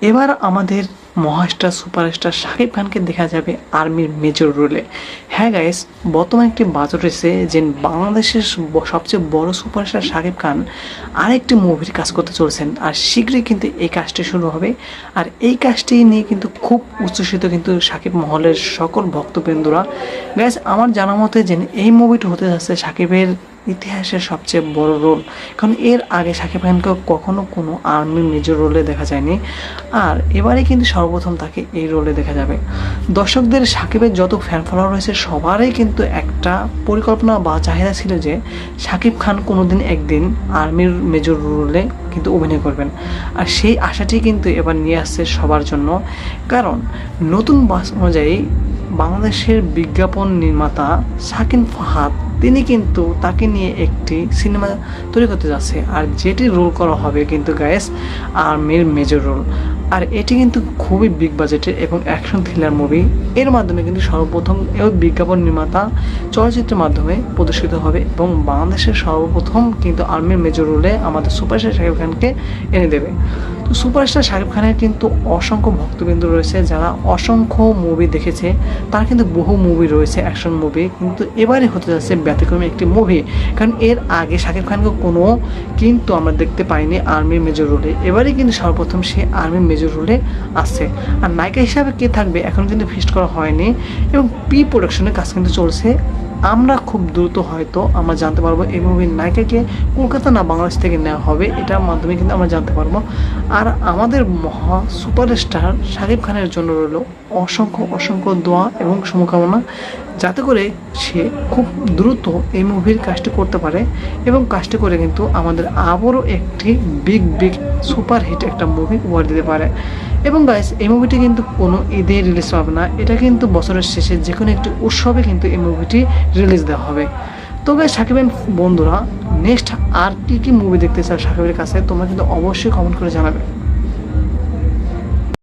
এবার আমাদের মহাস্টার সুপারস্টার শাকিব খানকে দেখা যাবে আর্মির মেজর রোলে। হ্যাঁ গাইস, বর্তমানে একটি বাজেট রয়েছে যে বাংলাদেশের সবচেয়ে বড় সুপারস্টার শাকিব খান আরেকটি মুভির কাজ করতে চলছেন, আর শীঘ্রই কিন্তু এই কাজটি শুরু হবে। আর এই কাজটি নিয়ে কিন্তু খুব উচ্ছ্বসিত কিন্তু শাকিব মহলের সকল ভক্তবৃন্দরা। গাইস, আমার জানা মতে যে এই মুভিটি হতে যাচ্ছে শাকিবের ইতিহাসের সবচেয়ে বড় রোল, কারণ এর আগে শাকিব খানকে কখনো কোনো আর্মি মেজর রোলে দেখা যায়নি, আর এবারে কিন্তু সর্বপ্রথম তাকে এই রোলে দেখা যাবে। দর্শকদের শাকিবের যত ফ্যান ফলোয়ার রয়েছে সবারই কিন্তু একটা পরিকল্পনা বা চাহিদা ছিল যে শাকিব খান কোনোদিন একদিন আর্মির মেজর রোলে কিন্তু অভিনয় করবেন, আর সেই আশাটি কিন্তু এবার নিয়ে আসছে সবার জন্য। কারণ নতুন বাস অনুযায়ী বাংলাদেশের বিজ্ঞাপন নির্মাতা শাকিন ফাহাদ তিনি কিন্তু তাকে নিয়ে একটি সিনেমা তৈরি করতে যাচ্ছে, আর যেটি রোল করা হবে কিন্তু গাইস আর্মির মেজর রোল। আর এটি কিন্তু খুবই বিগ বাজেটের এবং অ্যাকশন থ্রিলার মুভি। এর মাধ্যমে কিন্তু সর্বপ্রথম এই বিজ্ঞাপন নির্মাতা চলচ্চিত্রের মাধ্যমে প্রদর্শিত হবে এবং বাংলাদেশের সর্বপ্রথম কিন্তু আর্মির মেজর রোলে আমাদের সুপারস্টার শাকিব খানকে এনে দেবে। তো সুপারস্টার শাকিব খানের কিন্তু অসংখ্য ভক্তবৃন্দ রয়েছে যারা অসংখ্য মুভি দেখেছে, তার কিন্তু বহু মুভি রয়েছে অ্যাকশন মুভি, কিন্তু এবারে হতে যাচ্ছে ব্যতিক্রমী একটি মুভি। কারণ এর আগে শাকিব খানকে কোনো কিন্তু আমরা দেখতে পাইনি আর্মির মেজর রোলে, এবারে কিন্তু সর্বপ্রথম সে আর্মির মেজর রোলে আসছে। আর নায়িকা হিসাবে কে থাকবে এখন কিন্তু ফিক্সড করা হয়নি এবং প্রি প্রোডাকশনের কাজ কিন্তু চলছে। আমরা খুব দ্রুত হয়তো আমরা জানতে পারবো এই মুভির নায়িকাকে কলকাতা না বাংলাদেশ থেকে নেওয়া হবে, এটার মাধ্যমে কিন্তু আমরা জানতে পারবো। আর আমাদের মহা সুপারস্টার শাকিব খানের জন্য রইল অসংখ্য অসংখ্য দোয়া এবং শুভকামনা, যাতে করে সে খুব দ্রুত এই মুভির কাজটি করতে পারে এবং কাজটি করে কিন্তু আমাদের আবারও একটি বিগ সুপার হিট একটা মুভি উপহার দিতে পারে। এবং গাইস, এই মুভিটি কিন্তু কোনো ঈদে রিলিজ পাবে না, এটা কিন্তু বছরের শেষে যে কোনো একটি উৎসবে কিন্তু এই মুভিটি রিলিজ দেওয়া হবে। তো গাইস, শাকিবের বন্ধুরা নেক্সট আর কি মুভি দেখতে চাও শাকিবের কাছে তোমরা কিন্তু অবশ্যই কমেন্ট করে জানাবে।